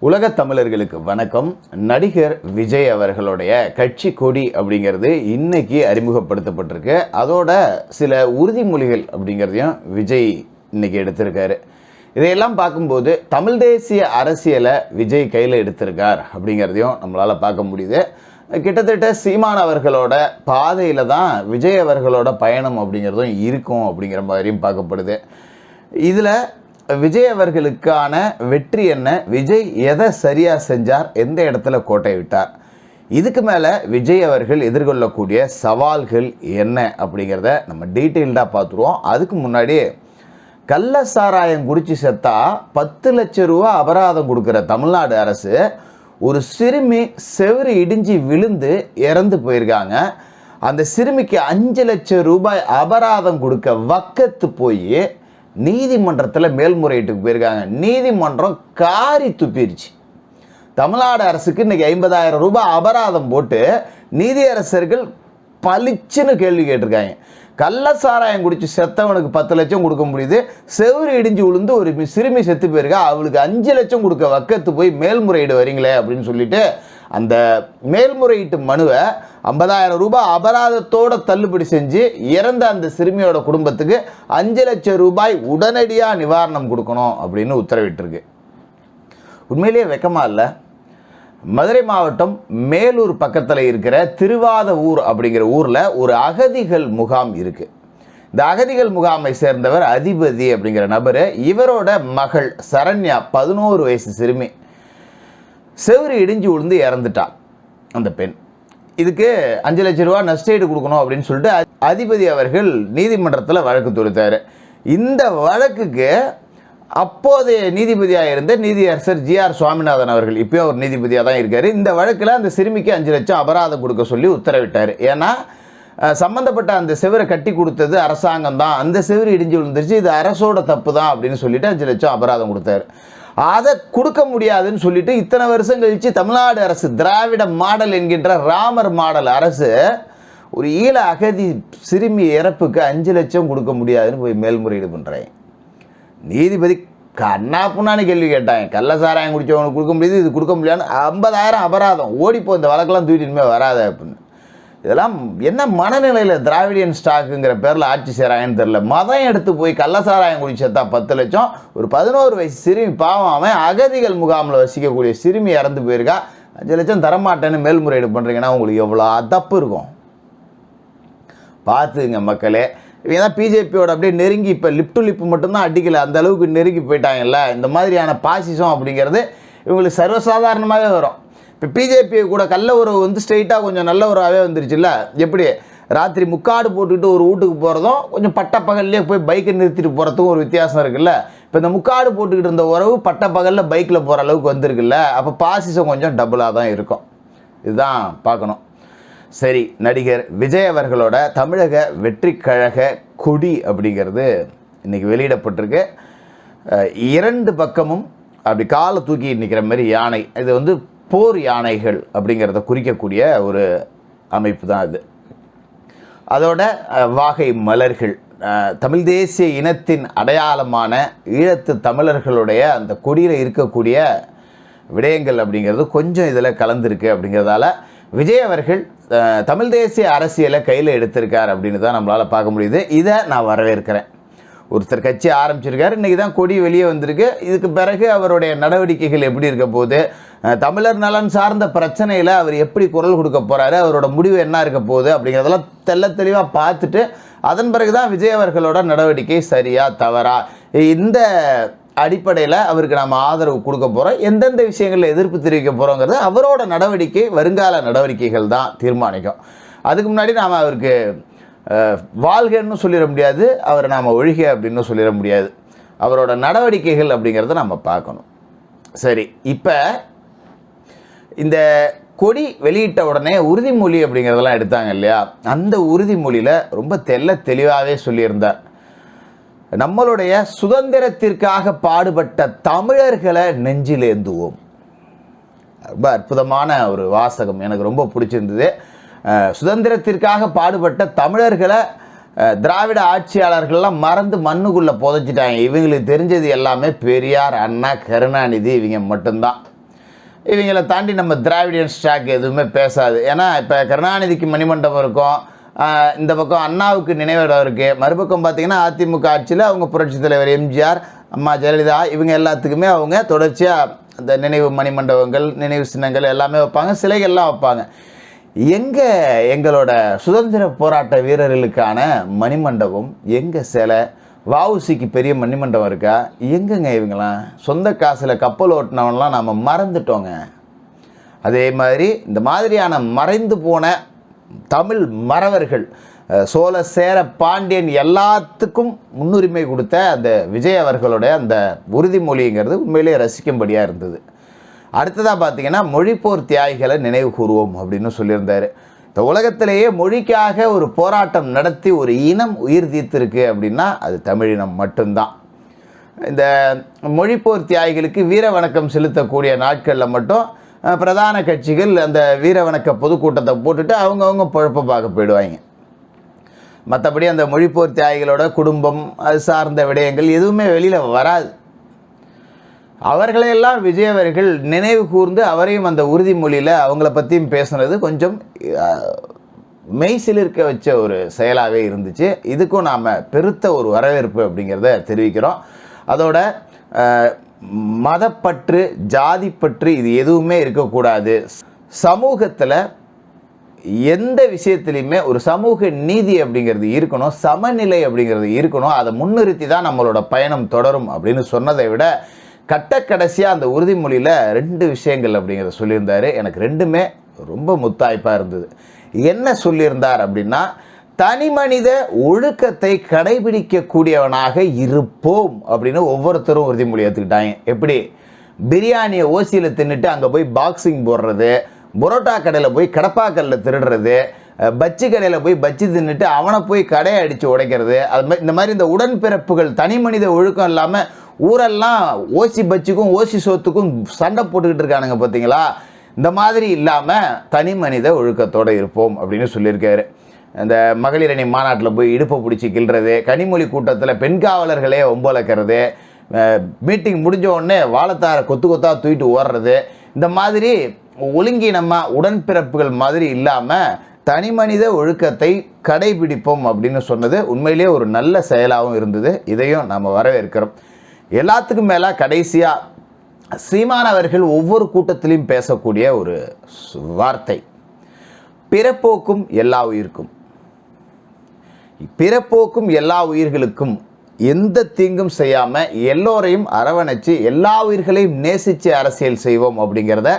உலகத் தமிழர்களுக்கு வணக்கம். நடிகர் விஜய் அவர்களுடைய கட்சி கொடி அப்படிங்கிறது இன்னைக்கு அறிமுகப்படுத்தப்பட்டிருக்கு. அதோட சில உறுதிமொழிகள் அப்படிங்கிறதையும் விஜய் இன்னைக்கு எடுத்திருக்காரு. இதையெல்லாம் பார்க்கும்போது தமிழ் தேசிய அரசியலை விஜய் கையில் எடுத்திருக்கார் அப்படிங்கிறதையும் நம்மளால் பார்க்க முடியுது. கிட்டத்தட்ட சீமான் அவர்களோட பாதையில் தான் விஜய் அவர்களோட பயணம் அப்படிங்கிறதும் இருக்கும் அப்படிங்கிற மாதிரியும் பார்க்கப்படுது. இதில் விஜய் அவர்களுக்கான வெற்றி என்ன, விஜய் எதை சரியாக செஞ்சார், எந்த இடத்துல கோட்டை விட்டார், இதுக்கு மேலே விஜய் அவர்கள் எதிர்கொள்ளக்கூடிய சவால்கள் என்ன அப்படிங்கிறத நம்ம டீட்டெயில்டாக பார்த்துருவோம். அதுக்கு முன்னாடி கள்ள சாராயம் குடிச்சு செத்தா 10 லட்சம் ரூபா அபராதம் கொடுக்குற தமிழ்நாடு அரசு ஒரு சிறுமி செவுறு இடிஞ்சு விழுந்து இறந்து போயிருக்காங்க. அந்த சிறுமிக்கு 5 லட்சம் ரூபாய் அபராதம் கொடுக்க வக்கத்து போய் நீதிமன்றத்தில் மேல்முறையீட்டுக்கு போயிருக்காங்க. நீதிமன்றம் காரி துப்பிருச்சு. தமிழ்நாடு அரசுக்கு இன்னைக்கு 50,000 ரூபாய் அபராதம் போட்டு நீதியரசர்கள் பளிச்சுன்னு கேள்வி கேட்டிருக்காங்க. கள்ள சாராயம் குடிச்சு செத்தவனுக்கு 10 லட்சம் கொடுக்க முடியுது, செவுறு இடிஞ்சு விழுந்து ஒரு சிறுமி செத்து போயிருக்கா, அவளுக்கு 5 லட்சம் கொடுக்க வக்கத்து போய் மேல்முறையீடு வரீங்களே அப்படின்னு சொல்லிட்டு அந்த மேல்முறையீட்டு மனுவை 50,000 ரூபாய் அபராதத்தோடு தள்ளுபடி செஞ்சு இறந்த அந்த சிறுமியோட குடும்பத்துக்கு 5 லட்சம் ரூபாய் உடனடியாக நிவாரணம் கொடுக்கணும் அப்படின்னு உத்தரவிட்டிருக்கு. உண்மையிலேயே வெக்கமா இல்லை? மதுரை மாவட்டம் மேலூர் பக்கத்தில் இருக்கிற திருவாதவூர் அப்படிங்கிற ஊரில் ஒரு அகதிகள் முகாம் இருக்குது. இந்த அகதிகள் முகாமை சேர்ந்தவர் அதிபதி அப்படிங்கிற நபர். இவரோட மகள் சரண்யா 11 வயசு சிறுமி செவுறு இடிஞ்சு விழுந்து இறந்துட்டா. அந்த பெண் இதுக்கு 5 லட்சம் ரூபா நஷ்டஈடு கொடுக்கணும் அப்படின்னு சொல்லிட்டு அதிபதி அவர்கள் நீதிமன்றத்தில் வழக்கு தொடுத்தார். இந்த வழக்குக்கு அப்போதைய நீதிபதியாக இருந்த நீதியரசர் GR சுவாமிநாதன் அவர்கள், இப்போயும் ஒரு நீதிபதியாக தான் இருக்கார். இந்த வழக்கில் அந்த சிறுமிக்கு 5 லட்சம் அபராதம் கொடுக்க சொல்லி உத்தரவிட்டார். ஏன்னா சம்மந்தப்பட்ட அந்த செவரை கட்டி கொடுத்தது அரசாங்கம் தான், அந்த செவரு இடிஞ்சு விழுந்துருச்சு, இது அரசோட தப்பு தான் அப்படின்னு சொல்லிட்டு 5 லட்சம் அபராதம் கொடுத்தாரு. அதை கொடுக்க முடியாதுன்னு சொல்லிட்டு இத்தனை வருஷம் கழிச்சு தமிழ்நாடு அரசு திராவிட மாடல் என்கின்ற ராமர் மாடல் அரசு ஒரு ஈழ அகதி சிறுமி இறப்புக்கு 5 லட்சம் கொடுக்க முடியாதுன்னு போய் மேல்முறையீடு பண்ணுறேன். நீதிபதி கண்ணா புண்ணான்னு கேள்வி கேட்டாங்க. கள்ள சாராயம் குடிச்சவனுக்கு கொடுக்க முடியுது, இது கொடுக்க முடியாதுன்னு 50,000 அபராதம். ஓடிப்போ இந்த வழக்கெல்லாம் தூக்கிட்டு இனிமேல் வராத அப்படின்னு. இதெல்லாம் என்ன மனநிலையில் திராவிடியன் ஸ்டாக்குங்கிற பேரில் ஆட்சி செய்கிறாங்கன்னு தெரில. மதம் எடுத்து போய் கள்ளசாராயம் குடிச்சா 10 லட்சம், ஒரு 11 வயசு சிறுமி பாவம், அவன் அகதிகள் முகாமில் வசிக்கக்கூடிய சிறுமி இறந்து போயிருக்கா, 5 லட்சம் தரமாட்டேன்னு மேல்முறையீடு பண்ணுறீங்கன்னா உங்களுக்கு எவ்வளோ தப்பு இருக்கும் பார்த்துங்க மக்களே. இவங்க தான் பிஜேபியோட அப்படியே நெருங்கி இப்போ லிப் டு லிப் மட்டும்தான் அடிக்கலை, அந்த அளவுக்கு நெருங்கி போயிட்டாங்கல்ல. இந்த மாதிரியான பாசிசம் அப்படிங்கிறது இவங்களுக்கு சர்வசாதாரணமாகவே வரும். இப்போ பிஜேபி கூட கள்ள உறவு வந்து ஸ்ட்ரெயிட்டாக கொஞ்சம் நல்ல உறவாகவே வந்துருச்சுல்ல. எப்படி ராத்திரி முக்காடு போட்டுக்கிட்டு ஒரு வீட்டுக்கு போகிறதும் கொஞ்சம் பட்ட பகல்லே போய் பைக்கை நிறுத்திட்டு போகிறதுக்கும் ஒரு வித்தியாசம் இருக்குல்ல. இப்போ இந்த முக்காடு போட்டுக்கிட்டு இருந்த உறவு பட்ட பகலில் பைக்கில் போகிற அளவுக்கு வந்திருக்குல்ல. அப்போ பாசிசம் கொஞ்சம் டபுளாக தான் இருக்கும். இதுதான் பார்க்கணும். சரி, நடிகர் விஜய் அவர்களோட தமிழக வெற்றி கழக கொடி அப்படிங்கிறது இன்றைக்கி வெளியிடப்பட்டிருக்கு. 2 பக்கமும் அப்படி காலை தூக்கி நிற்கிற மாதிரி யானை, இது வந்து போர் யானைகள் அப்படிங்கிறத குறிக்கக்கூடிய ஒரு அமைப்பு தான் இது. அதோட வாகை மலர்கள், தமிழ் தேசிய இனத்தின் அடையாளமான ஈழத்து தமிழர்களுடைய அந்த கொடியில் இருக்கக்கூடிய விடயங்கள் அப்படிங்கிறது கொஞ்சம் இதில் கலந்துருக்கு. அப்படிங்கிறதால விஜய் அவர்கள் தமிழ் தேசிய அரசியலை கையில் எடுத்திருக்கார் அப்படின்னு தான் நம்மளால் பார்க்க முடியுது. இதை நான் வரவேற்கிறேன். ஒருத்தர் கட்சி ஆரம்பிச்சிருக்காரு, இன்றைக்கி தான் கொடி வெளியே வந்திருக்கு. இதுக்கு பிறகு அவருடைய நடவடிக்கைகள் எப்படி இருக்க போகுது, தமிழர் நலன் சார்ந்த பிரச்சனையில் அவர் எப்படி குரல் கொடுக்க போகிறாரு, அவரோட முடிவு என்ன இருக்க போகுது அப்படிங்கிறதெல்லாம் தெளிவாக பார்த்துட்டு அதன் பிறகு தான் விஜய் அவர்களோட நடவடிக்கை சரியா தவறா, இந்த அடிப்படையில் அவருக்கு நாம் ஆதரவு கொடுக்க போகிறோம், எந்தெந்த விஷயங்களில் எதிர்ப்பு தெரிவிக்க போகிறோங்கிறது அவரோட நடவடிக்கை, வருங்கால நடவடிக்கைகள் தான் தீர்மானிக்கும். அதுக்கு முன்னாடி நாம் அவருக்கு வாழ்கன்னு சொல்லிட முடியாது, அவரை நாம் ஒழிக அப்படின்னு சொல்லிட முடியாது. அவரோட நடவடிக்கைகள் அப்படிங்கிறத நம்ம பார்க்கணும். சரி, இப்போ இந்த கொடி வெளியிட்ட உடனே உறுதிமொழி அப்படிங்கிறதெல்லாம் எடுத்தாங்க இல்லையா, அந்த உறுதிமொழியில் ரொம்ப தெளிவாகவே சொல்லியிருந்தார். நம்மளுடைய சுதந்திரத்திற்காக பாடுபட்ட தமிழர்களை நெஞ்சிலேந்துவோம். ரொம்ப அற்புதமான ஒரு வாசகம், எனக்கு ரொம்ப பிடிச்சிருந்தது. சுதந்திரத்திற்காக பாடுபட்ட தமிழர்களை திராவிட ஆட்சியாளர்கள்லாம் மறந்து மண்ணுக்குள்ளே புதைச்சிட்டாங்க. இவங்களுக்கு தெரிஞ்சது எல்லாமே பெரியார், அண்ணா, கருணாநிதி, இவங்க மட்டும்தான். இவங்களை தாண்டி நம்ம திராவிடியன் ஸ்டாக் எதுவுமே பேசாது. ஏன்னா இப்போ கருணாநிதிக்கு மணிமண்டபம் இருக்கும், இந்த பக்கம் அண்ணாவுக்கு நினைவிடம் இருக்குது, மறுபக்கம் பார்த்திங்கன்னா அதிமுக ஆட்சியில் அவங்க புரட்சித் தலைவர் எம்ஜிஆர், அம்மா ஜெயலலிதா, இவங்க எல்லாத்துக்குமே அவங்க தொடர்ச்சியாக அந்த நினைவு மணிமண்டபங்கள், நினைவு சின்னங்கள் எல்லாமே வைப்பாங்க, சிலைகள்லாம் வைப்பாங்க. எங்கே எங்களோட சுதந்திர போராட்ட வீரர்களுக்கான மணிமண்டபம், எங்கே சிலை? வஉசிக்கு பெரிய மணிமண்டபம் இருக்கா? எங்கெங்க இவங்களாம்? சொந்த காசில் கப்பல் ஓட்டினவன்லாம் நம்ம மறந்துட்டோங்க. அதே மாதிரி இந்த மாதிரியான மறைந்து போன தமிழ் மறவர்கள், சோழ சேர பாண்டியன் எல்லாத்துக்கும் முன்னுரிமை கொடுத்த அந்த விஜய் அவர்களோட அந்த உறுதிமொழிங்கிறது உண்மையிலே ரசிக்கும்படியாக இருந்தது. அடுத்ததாக பார்த்திங்கன்னா மொழிப்போர் தியாகிகளை நினைவு கூறுவோம் அப்படின்னு சொல்லியிருந்தார். இந்த உலகத்திலேயே மொழிக்காக ஒரு போராட்டம் நடத்தி ஒரு இனம் உயிர் தீர்த்திருக்கு அப்படின்னா அது தமிழினம் மட்டும்தான். இந்த மொழிப்போர் தியாகிகளுக்கு வீர வணக்கம் செலுத்தக்கூடிய நாட்களில் மட்டும் பிரதான கட்சிகள் அந்த வீர வணக்க பொதுக்கூட்டத்தை போட்டுட்டு அவங்கவுங்க பொழப்ப பார்க்க போயிடுவாங்க. மற்றபடி அந்த மொழிப்போர் தியாகிகளோட குடும்பம், அது சார்ந்த விடயங்கள் எதுவுமே வெளியில் வராது. அவர்களையெல்லாம் விஜய் அவர்கள் நினைவு கூர்ந்து அவரையும் அந்த உறுதிமொழியில் அவங்கள பற்றியும் பேசுனது கொஞ்சம் மெய்சிலிருக்க வச்ச ஒரு செயலாகவே இருந்துச்சு. இதுக்கும் நாம் பெருத்த ஒரு வரவேற்பு அப்படிங்கிறத தெரிவிக்கிறோம். அதோட மதப்பற்று, ஜாதிப்பற்று இது எதுவுமே இருக்கக்கூடாது. சமூகத்தில் எந்த விஷயத்துலையுமே ஒரு சமூக நீதி அப்படிங்கிறது இருக்கணும், சமநிலை அப்படிங்கிறது இருக்கணும். அதை முன்னிறுத்தி தான் நம்மளோட பயணம் தொடரும் அப்படின்னு சொன்னதை விட கடைசியாக அந்த உறுதிமொழியில் 2 விஷயங்கள் அப்படிங்கிறத சொல்லியிருந்தார். எனக்கு 2மே ரொம்ப முத்தாய்ப்பாக இருந்தது. என்ன சொல்லியிருந்தார் அப்படின்னா, தனி மனித ஒழுக்கத்தை கடைபிடிக்கக்கூடியவனாக இருப்போம் அப்படின்னு ஒவ்வொருத்தரும் உறுதிமொழி எடுத்துக்கிட்டாங்க. எப்படி? பிரியாணியை ஓசியில் தின்னுட்டு அங்கே போய் பாக்ஸிங் போடுறது, புரோட்டா கடையில் போய் கடப்பாக்கல்லில் திருடுறது, பச்சி கடையில் போய் பச்சி தின்னுட்டு அவனை போய் கடையை அடித்து உடைக்கிறது, அது மாதிரி இந்த மாதிரி இந்த உடன்பிறப்புகள் தனி மனித ஒழுக்கம் இல்லாமல் ஊரெல்லாம் ஓசி பச்சிக்கும் ஓசி சோத்துக்கும் சண்டை போட்டுக்கிட்டு இருக்கானுங்க பார்த்தீங்களா? இந்த மாதிரி இல்லாமல் தனி மனித ஒழுக்கத்தோடு இருப்போம் அப்படின்னு சொல்லியிருக்காரு. இந்த மகளிர் அணி மாநாட்டில் போய் இடுப்பை பிடிச்சி கிள்றது, கனிமொழி கூட்டத்தில் பெண் காவலர்களே ஒம்பளக்கிறது, மீட்டிங் முடிஞ்ச உடனே வாழைத்தாரை கொத்து கொத்தாக தூக்கிட்டு ஓடுறது, இந்த மாதிரி ஒழுங்கினமாக உடன்பிறப்புகள் மாதிரி இல்லாமல் தனி மனித ஒழுக்கத்தை கடைபிடிப்போம் அப்படின்னு சொன்னது உண்மையிலேயே ஒரு நல்ல செயலாகவும் இருந்தது. இதையும் நம்ம வரவேற்கிறோம். எல்லாத்துக்கும் மேலே கடைசியாக சீமான் அவர்கள் ஒவ்வொரு கூட்டத்திலையும் பேசக்கூடிய ஒரு வார்த்தை, பிறப்போக்கும் எல்லா உயிர்க்கும். பிறப்போக்கும் எல்லா உயிர்களுக்கும் எந்த தீங்கும் செய்யாமல் எல்லோரையும் அரவணைச்சு எல்லா உயிர்களையும் நேசித்து அரசியல் செய்வோம் அப்படிங்கிறத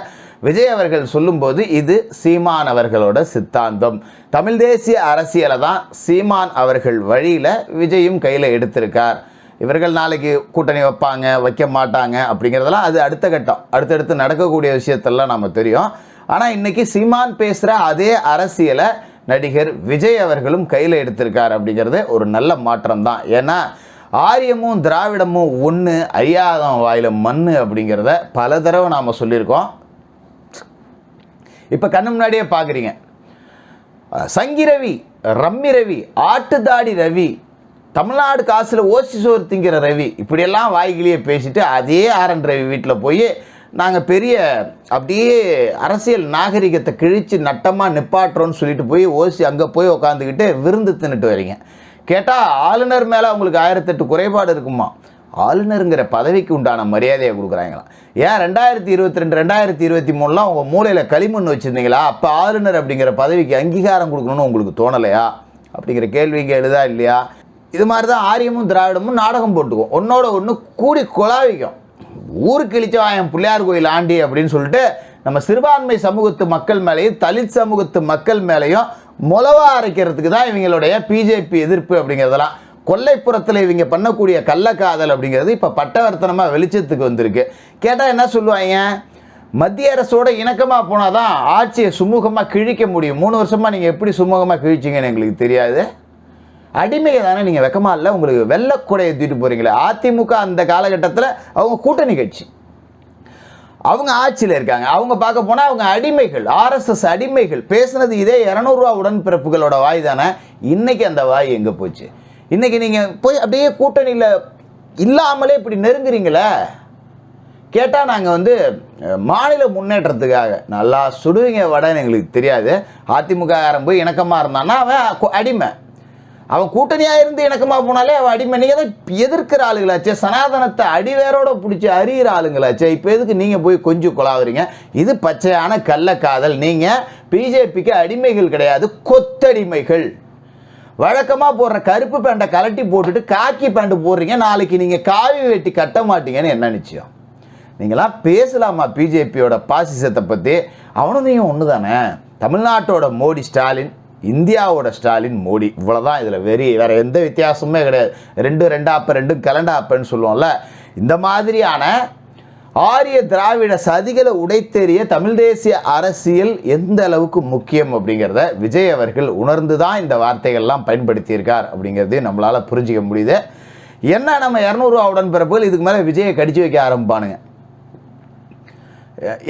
விஜய் அவர்கள் சொல்லும்போது இது சீமான் அவர்களோட சித்தாந்தம். தமிழ் தேசிய அரசியலை தான் சீமான் அவர்கள் வழியில் விஜயும் கையில் எடுத்திருக்கார். இவர்கள் நாளைக்கு கூட்டணி வைப்பாங்க வைக்க மாட்டாங்க அப்படிங்கிறதெல்லாம் அது அடுத்த கட்டம், அடுத்தடுத்து நடக்கக்கூடிய விஷயத்தெல்லாம் நம்ம தெரியும். ஆனால் இன்றைக்கி சீமான் பேசுகிற அதே அரசியலை நடிகர் விஜய் அவர்களும் கையில் எடுத்திருக்கார் அப்படிங்கிறது ஒரு நல்ல மாற்றம் தான். ஏன்னா ஆரியமும் திராவிடமும் ஒன்று, அறியாதவன் வாயில மண்ணு அப்படிங்கிறத பல தடவை நாம் சொல்லியிருக்கோம். இப்போ கண்ணு முன்னாடியே பார்க்குறீங்க, சங்கி ரவி, ரம்மி ரவி, ஆட்டுதாடி ரவி, தமிழ்நாடு காசில் ஓசி சோறு திங்கிற ரவி, இப்படியெல்லாம் வாய்கிலேயே பேசிட்டு அதே ஆர்என் ரவி வீட்டில் போய் நாங்கள் பெரிய அப்படியே அரசியல் நாகரிகத்தை கிழித்து நட்டமாக நிப்பாட்டுறோன்னு சொல்லிட்டு போய் ஓசி அங்கே போய் உக்காந்துக்கிட்டு விருந்து தின்னுட்டு வரீங்க. கேட்டால் ஆளுநர் மேலே அவங்களுக்கு 1008 குறைபாடு இருக்குமா? ஆளுநருங்கிற பதவிக்கு உண்டான மரியாதையை கொடுக்குறாங்களாம். ஏன் 2022 2023 உங்கள் மூளையில் களிமண் வச்சுருந்தீங்களா? அப்போ ஆளுநர் அப்படிங்கிற பதவிக்கு அங்கீகாரம் கொடுக்கணும்னு உங்களுக்கு தோணலையா அப்படிங்கிற கேள்விங்க எழுதா இல்லையா? இது மாதிரி தான் ஆரியமும் திராவிடமும் நாடகம் போட்டுக்கும், ஒன்னோட ஒன்று கூடி குழாவிக்கும். ஊருக்கு இழிச்சவாயன் பிள்ளையார் கோயில் ஆண்டி அப்படின்னு சொல்லிட்டு நம்ம சிறுபான்மை சமூகத்து மக்கள் மேலேயும் தலித் சமூகத்து மக்கள் மேலேயும் மொளவா அரைக்கிறதுக்கு தான் இவங்களுடைய பிஜேபி எதிர்ப்பு அப்படிங்கிறதெல்லாம். கொல்லைப்புறத்தில் இவங்க பண்ணக்கூடிய கள்ளக்காதல் அப்படிங்கிறது இப்போ பட்டவர்த்தனமாக வெளிச்சத்துக்கு வந்திருக்கு. கேட்டால் என்ன சொல்லுவாங்க? மத்திய அரசோட இணக்கமாக போனால் தான் ஆட்சியை சுமூகமாக கிழிக்க முடியும். 3 வருஷமாக நீங்கள் எப்படி சுமூகமாக கிழிச்சிங்கன்னு எங்களுக்கு தெரியாது. அடிமையை தானே நீங்கள் வெக்கமா இல்லை? உங்களுக்கு வெள்ளக்குடையை தூக்கிட்டு போகிறீங்களே. அதிமுக அந்த காலகட்டத்தில் அவங்க கூட்டணி கட்சி, அவங்க ஆட்சியில் இருக்காங்க. அவங்க பார்க்க போனால் அவங்க அடிமைகள், ஆர்எஸ்எஸ் அடிமைகள். பேசுனது இதே 200 ரூபா உடன்பிறப்புகளோட வாய் தானே. இன்றைக்கி அந்த வாய் எங்கே போச்சு? இன்றைக்கி நீங்கள் போய் அப்படியே கூட்டணியில் இல்லாமலே இப்படி நெருங்குறீங்களே. கேட்டால் நாங்கள் வந்து மாநில முன்னேற்றத்துக்காக நல்லா சுடுவீங்க வடன்னு எங்களுக்கு தெரியாது. அதிமுக போய் இணக்கமாக இருந்தான்னா அவன் அடிமை, அவன் கூட்டணியாக இருந்து இணக்கமாக போனாலே அவன் அடிமை. நீங்கள் தான் எதிர்க்கிற ஆளுங்களாச்சே, சனாதனத்தை அடிவேரோட பிடிச்சி அறிகிற ஆளுங்களாச்சே, இப்போ எதுக்கு நீங்கள் போய் கொஞ்சம் கொலாவுறீங்க? இது பச்சையான கள்ளக்காதல். நீங்கள் பிஜேபிக்கு அடிமைகள் கிடையாது, கொத்தடிமைகள். வழக்கமாக போடுற கருப்பு பேண்டை கலட்டி போட்டுட்டு காக்கி பேண்ட் போடுறீங்க, நாளைக்கு நீங்கள் காவி வெட்டி கட்ட மாட்டீங்கன்னு என்ன நிச்சயம்? நீங்களாம் பேசலாமா பிஜேபியோட பாசிசத்தை பற்றி? அவனும் நீங்கள் ஒன்று தானே. தமிழ்நாட்டோட மோடி ஸ்டாலின், இந்தியாவோட ஸ்டாலின் மோடி, இவ்வளோதான். இதில் வேறு எந்த வித்தியாசமே கிடையாது. ரெண்டும் கலண்டாப்பன்னு சொல்லுவோம்ல. இந்த மாதிரியான ஆரிய திராவிட சதிகளை உடைத்தெறிய தமிழ் தேசிய அரசியல் எந்த அளவுக்கு முக்கியம் அப்படிங்கிறத விஜய் அவர்கள் உணர்ந்து தான் இந்த வார்த்தைகள்லாம் பயன்படுத்தியிருக்கார் அப்படிங்கிறது நம்மளால் புரிஞ்சிக்க முடியுது. என்ன நம்ம 200 உடன்பிறப்புகள் இதுக்கு மேலே விஜயை கடிச்சு வைக்க ஆரம்பிப்பானுங்க.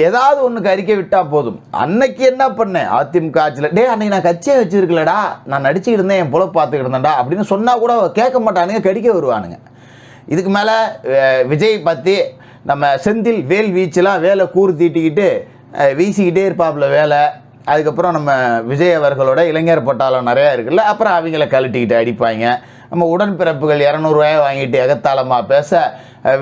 ஏதாவது ஒன்றுக்கு அறிக்கை விட்டால் போதும். அன்னைக்கு என்ன பண்ணேன் அதிமுக ஆட்சியில், டே அன்னைக்கு நான் கட்சியை வச்சிருக்கலடா, நான் நடிச்சுக்கிட்டு இருந்தேன், என் பொழப்பு பார்த்துக்கிட்டு இருந்தேன்டா அப்படின்னு சொன்னால் கூட கேட்க மாட்டானுங்க, கடிக்க வருவானுங்க. இதுக்கு மேலே விஜய் பற்றி நம்ம செந்தில் வேல் வீச்செலாம் வேலை கூறு தீட்டிக்கிட்டு வீசிக்கிட்டே இருப்பாப்புல வேலை. அதுக்கப்புறம் நம்ம விஜய் அவர்களோட இளைஞர் பட்டாளம் நிறையா இருக்குல்ல, அப்புறம் அவங்கள கழட்டிக்கிட்டு அடிப்பாங்க. நம்ம உடன்பிறப்புகள் 200 ரூபாயை வாங்கிட்டு எகத்தாளமாக பேச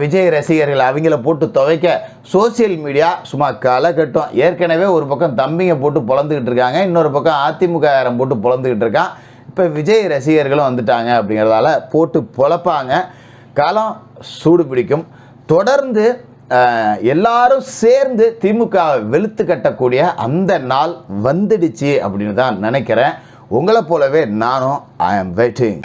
விஜய் ரசிகர்கள் அவங்கள போட்டு துவைக்க சோசியல் மீடியா சும்மா களை கட்டும். ஏற்கனவே ஒரு பக்கம் தம்பிங்க போட்டு பொழந்துக்கிட்டு இருக்காங்க, இன்னொரு பக்கம் அதிமுக போட்டு பொழந்துக்கிட்டு இருக்கான். இப்போ விஜய் ரசிகர்களும் வந்துட்டாங்க அப்படிங்கிறதால போட்டு பொழப்பாங்க. காலம் சூடு பிடிக்கும். தொடர்ந்து எல்லாரும் சேர்ந்து திமுக வெளுத்து கட்டக்கூடிய அந்த நாள் வந்துடுச்சு அப்படின்னு தான் நினைக்கிறேன். உங்களை போலவே நானும் ஐ ஆம் வெயிட்டிங்.